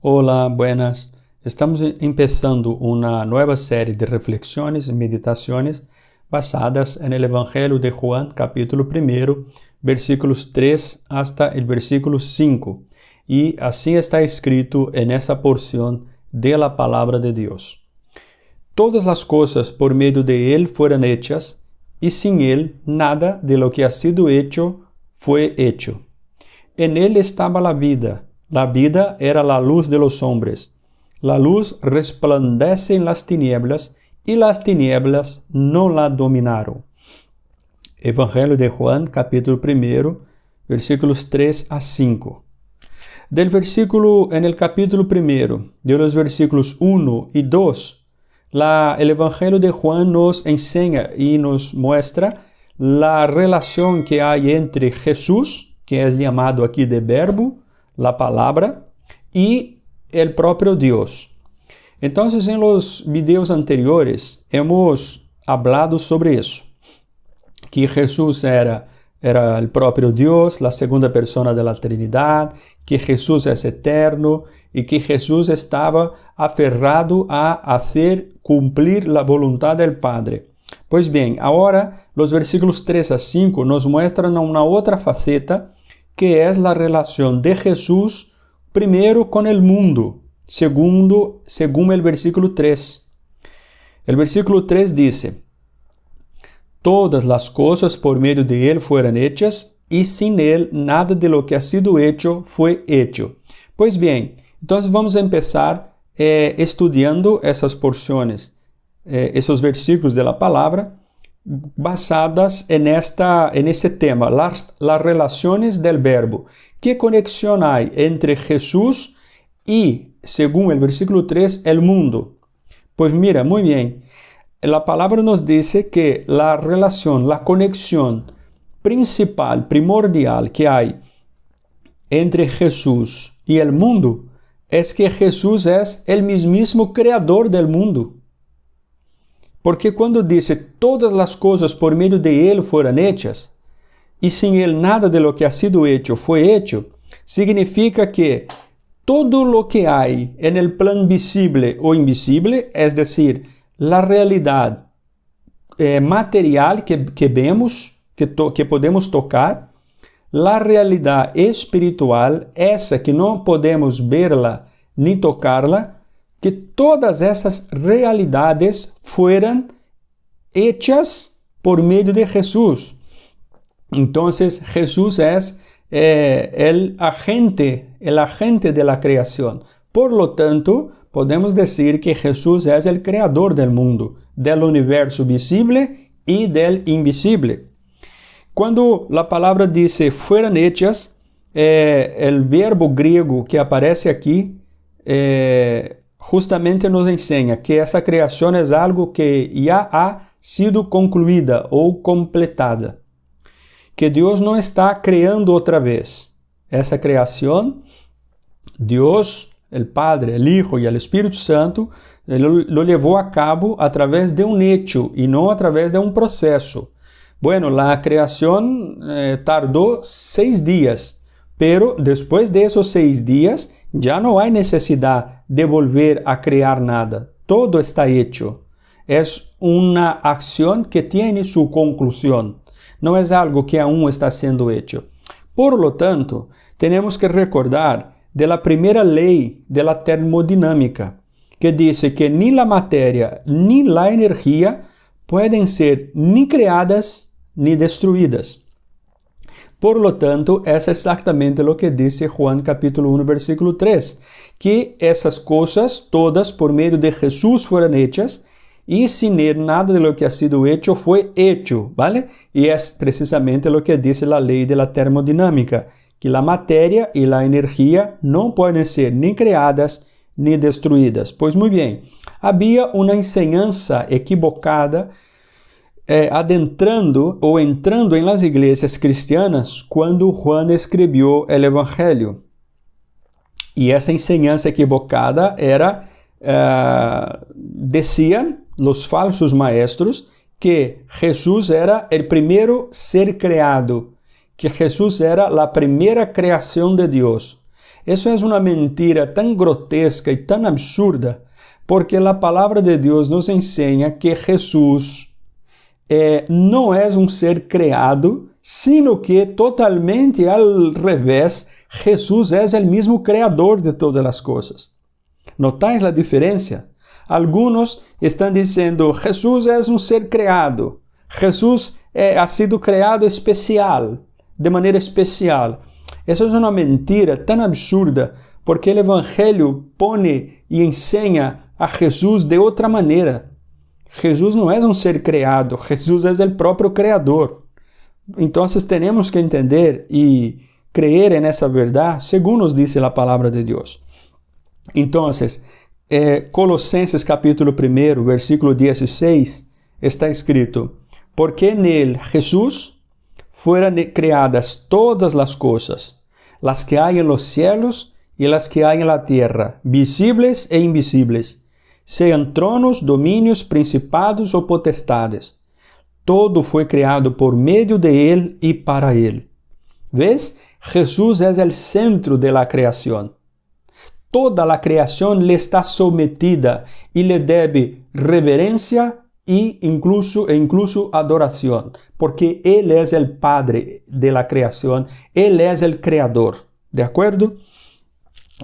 Hola, buenas. Estamos empezando una nueva serie de reflexiones y meditaciones basadas en el Evangelio de Juan, capítulo 1, versículos 3 hasta el versículo 5. Y así está escrito en esa porción de la palabra de Dios. Todas las cosas por medio de Él fueron hechas, y sin Él nada de lo que ha sido hecho fue hecho. En Él estaba la vida era la luz de los hombres. La luz resplandece en las tinieblas, y las tinieblas no la dominaron. Evangelio de Juan, capítulo 1, versículos 3 a 5. En el capítulo 1, de los versículos 1 y 2, el Evangelio de Juan nos enseña y nos muestra la relación que hay entre Jesús, que es llamado aquí de Verbo, la palabra, y el propio Dios. Entonces, en los videos anteriores hemos hablado sobre eso, que Jesús era el propio Dios, la segunda persona de la Trinidad, que Jesús es eterno y que Jesús estaba aferrado a hacer cumplir la voluntad del Padre. Pues bien, ahora los versículos 3 a 5 nos muestran una otra faceta, que es la relación de Jesús primero con el mundo, según el versículo 3. El versículo 3 dice: todas las cosas por medio de Él fueron hechas, y sin Él nada de lo que ha sido hecho fue hecho. Pues bien, entonces vamos a empezar estudiando esas porciones, esos versículos de la palabra, basadas en ese tema, las relaciones del verbo. ¿Qué conexión hay entre Jesús y, según el versículo 3, el mundo? Pues mira, muy bien, la palabra nos dice que la relación, la conexión principal, primordial que hay entre Jesús y el mundo es que Jesús es el mismísimo creador del mundo. Porque cuando dice todas las cosas por medio de Él fueron hechas, y sin Él nada de lo que ha sido hecho fue hecho, significa que todo lo que hay en el plan visible o invisible, es decir, la realidad material que vemos, que podemos tocar, la realidad espiritual, esa que no podemos verla ni tocarla, que todas esas realidades fueran hechas por medio de Jesús. Entonces Jesús es el agente de la creación. Por lo tanto, podemos decir que Jesús es el creador del mundo, del universo visible y del invisible. Cuando la palabra dice fueron hechas, el verbo griego que aparece aquí justamente nos enseña que esa creación es algo que ya ha sido concluida o completada. Que Dios no está creando otra vez. Esa creación, Dios, el Padre, el Hijo y el Espíritu Santo, lo llevó a cabo a través de un hecho y no a través de un proceso. Bueno, la creación tardó 6 días, pero después de esos 6 días ya no hay necesidad de volver a crear nada. Todo está hecho. Es una acción que tiene su conclusión. No es algo que aún está siendo hecho. Por lo tanto, tenemos que recordar de la primera ley de la termodinámica, que dice que ni la materia ni la energía pueden ser ni creadas ni destruidas. Por lo tanto, es exactamente lo que dice Juan capítulo 1, versículo 3, que esas cosas todas por medio de Jesús fueron hechas, y sin Él nada de lo que ha sido hecho fue hecho, ¿vale? Y es precisamente lo que dice la ley de la termodinámica, que la materia y la energía no pueden ser ni creadas ni destruidas. Pues muy bien, había una enseñanza equivocada adentrando o entrando en las iglesias cristianas cuando Juan escribió el Evangelio. Y esa enseñanza equivocada era, decían los falsos maestros, que Jesús era el primero ser creado, que Jesús era la primera creación de Dios. Eso es una mentira tan grotesca y tan absurda, porque la palabra de Dios nos enseña que Jesús no es un ser creado, sino que totalmente al revés, Jesús es el mismo creador de todas las cosas. ¿Notáis la diferencia? Algunos están diciendo, Jesús es un ser creado, Jesús ha sido creado especial, de manera especial. Eso es una mentira tan absurda, porque el Evangelio pone y enseña a Jesús de otra manera. Jesús no es un ser creado, Jesús es el propio creador. Entonces tenemos que entender y creer en esa verdad según nos dice la palabra de Dios. Entonces, Colosenses capítulo 1, versículo 16, está escrito, porque en él, Jesús, fueron creadas todas las cosas, las que hay en los cielos y las que hay en la tierra, visibles e invisibles, sean tronos, dominios, principados o potestades. Todo fue creado por medio de él y para él. ¿Ves? Jesús es el centro de la creación. Toda la creación le está sometida y le debe reverencia e incluso adoración, porque Él es el Padre de la creación, Él es el Creador, ¿de acuerdo?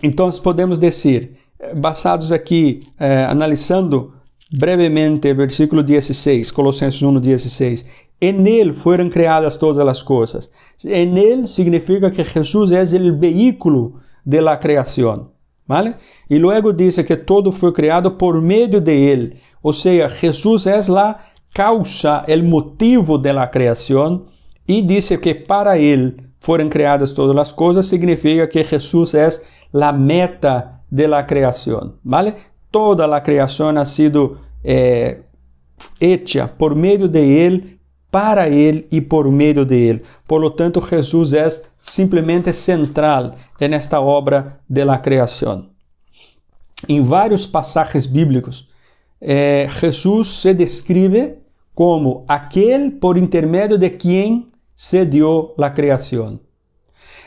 Entonces podemos decir, basados aquí, analizando brevemente el versículo 16, Colosenses 1, 16, en Él fueron creadas todas las cosas. En Él significa que Jesús es el vehículo de la creación. ¿Vale? Y luego dice que todo fue creado por medio de Él. O sea, Jesús es la causa, el motivo de la creación. Y dice que para Él fueron creadas todas las cosas. Significa que Jesús es la meta de la creación. ¿Vale? Toda la creación ha sido hecha por medio de Él, para Él y por medio de Él. Por lo tanto, Jesús es simplesmente central en esta obra de la creación. En varios pasajes bíblicos, Jesús se describe como aquel por intermedio de quien se dio la creación.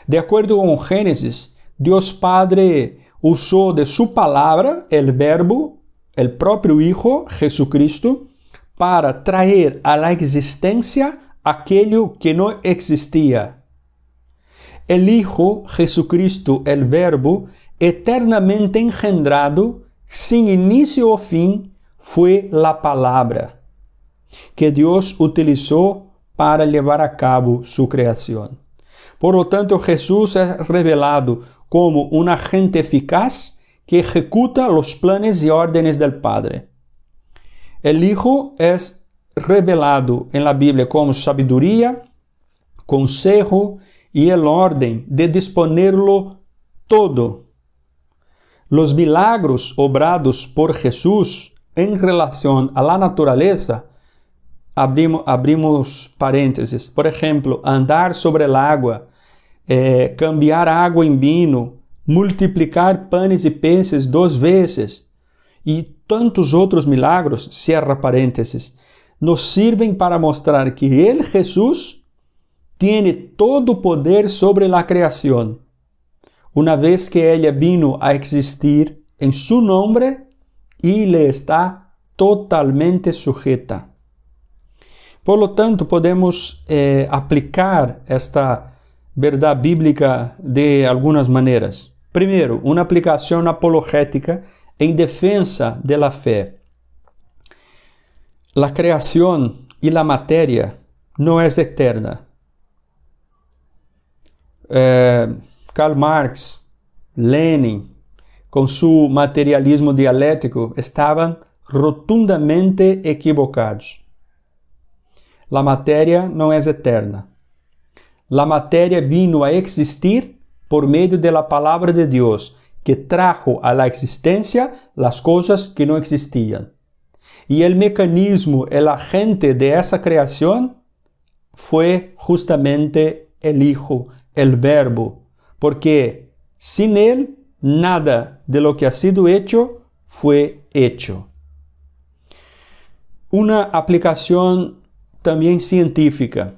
De acuerdo con Génesis, Dios Padre usó de su palabra, el Verbo, el propio Hijo, Jesucristo, para traer a la existencia aquello que no existía. El Hijo, Jesucristo, el Verbo, eternamente engendrado, sin inicio o fin, fue la palabra que Dios utilizó para llevar a cabo su creación. Por lo tanto, Jesús es revelado como un agente eficaz que ejecuta los planes y órdenes del Padre. El Hijo es revelado en la Biblia como sabiduría, consejo y el orden de disponerlo todo. Los milagros obrados por Jesús en relación a la naturaleza, abrimos paréntesis, por ejemplo, andar sobre el agua, cambiar agua en vino, multiplicar panes y peces 2 veces, y tantos otros milagros, cierra paréntesis, nos sirven para mostrar que Él, Jesús, tiene todo poder sobre la creación, una vez que ella vino a existir en su nombre y le está totalmente sujeta. Por lo tanto, podemos aplicar esta verdad bíblica de algunas maneras. Primero, una aplicación apologética en defensa de la fe. La creación y la materia no es eterna. Karl Marx, Lenin, con su materialismo dialéctico, estaban rotundamente equivocados. La materia no es eterna. La materia vino a existir por medio de la palabra de Dios, que trajo a la existencia las cosas que no existían. Y el mecanismo, el agente de esa creación fue justamente el Hijo, el Verbo, porque sin Él nada de lo que ha sido hecho fue hecho. Una aplicación también científica.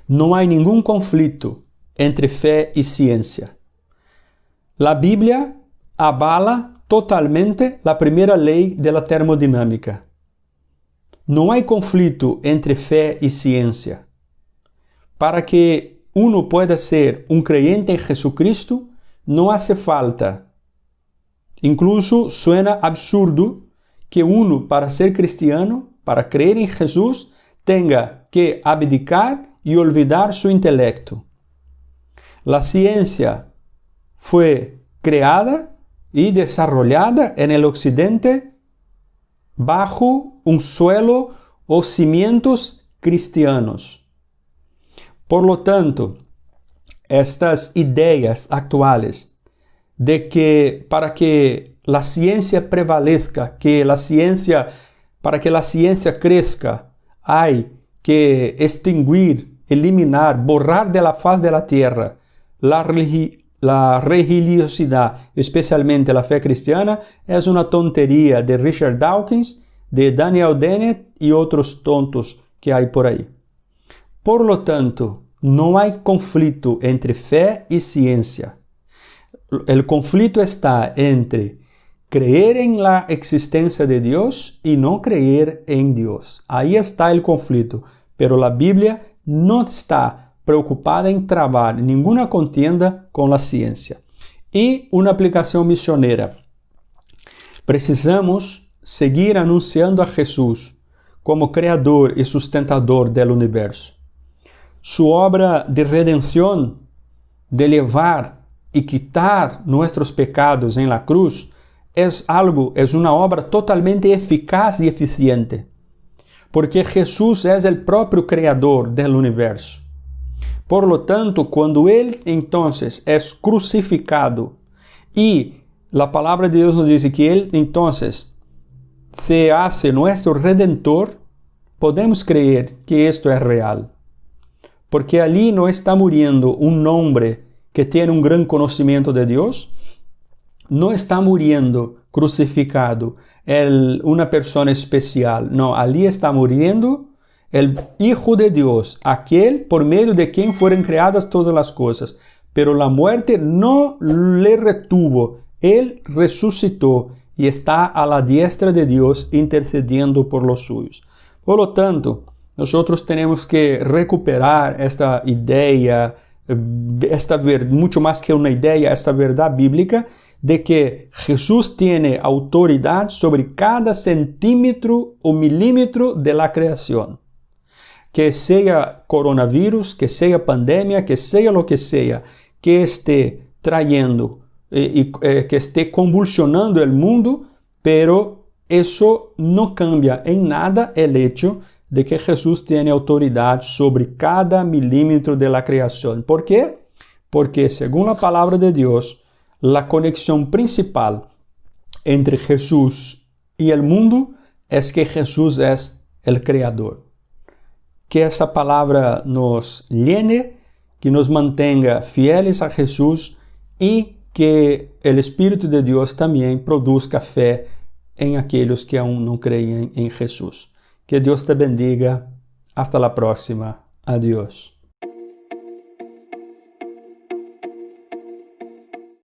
No hay ningún conflicto entre fe y ciencia. La Biblia avala totalmente la primera ley de la termodinámica. No hay conflicto entre fe y ciencia. Para que uno pueda ser un creyente en Jesucristo, no hace falta. Incluso suena absurdo que uno, para ser cristiano, para creer en Jesús, tenga que abdicar y olvidar su intelecto. La ciencia fue creada y desarrollada en el Occidente bajo un suelo o cimientos cristianos. Por lo tanto, estas ideas actuales de que para que la ciencia prevalezca, para que la ciencia crezca, hay que extinguir, eliminar, borrar de la faz de la tierra la religiosidad, especialmente la fe cristiana, es una tontería de Richard Dawkins, de Daniel Dennett y otros tontos que hay por ahí. Por lo tanto, no hay conflicto entre fe y ciencia. El conflicto está entre creer en la existencia de Dios y no creer en Dios. Ahí está el conflicto. Pero la Biblia no está preocupada en trabar ninguna contienda con la ciencia. Y una aplicación misionera. Precisamos seguir anunciando a Jesús como creador y sustentador del universo. Su obra de redención, de llevar y quitar nuestros pecados en la cruz, es una obra totalmente eficaz y eficiente, porque Jesús es el propio creador del universo. Por lo tanto, cuando Él entonces es crucificado y la palabra de Dios nos dice que Él entonces se hace nuestro redentor, podemos creer que esto es real, porque allí no está muriendo un hombre que tiene un gran conocimiento de Dios, no está muriendo crucificado una persona especial. No, allí está muriendo el Hijo de Dios, aquel por medio de quien fueron creadas todas las cosas. Pero la muerte no le retuvo. Él resucitó y está a la diestra de Dios intercediendo por los suyos. Por lo tanto, nosotros tenemos que recuperar esta idea, mucho más que una idea, esta verdad bíblica de que Jesús tiene autoridad sobre cada centímetro o milímetro de la creación. Que sea coronavirus, que sea pandemia, que sea lo que sea, que esté trayendo que esté convulsionando el mundo, pero eso no cambia en nada el hecho de que Jesús tiene autoridad sobre cada milímetro de la creación. ¿Por qué? Porque según la palabra de Dios, la conexión principal entre Jesús y el mundo es que Jesús es el Creador. Que esa palabra nos llene, que nos mantenga fieles a Jesús y que el Espíritu de Dios también produzca fe en aquellos que aún no creen en Jesús. Que Dios te bendiga. Hasta la próxima. Adiós.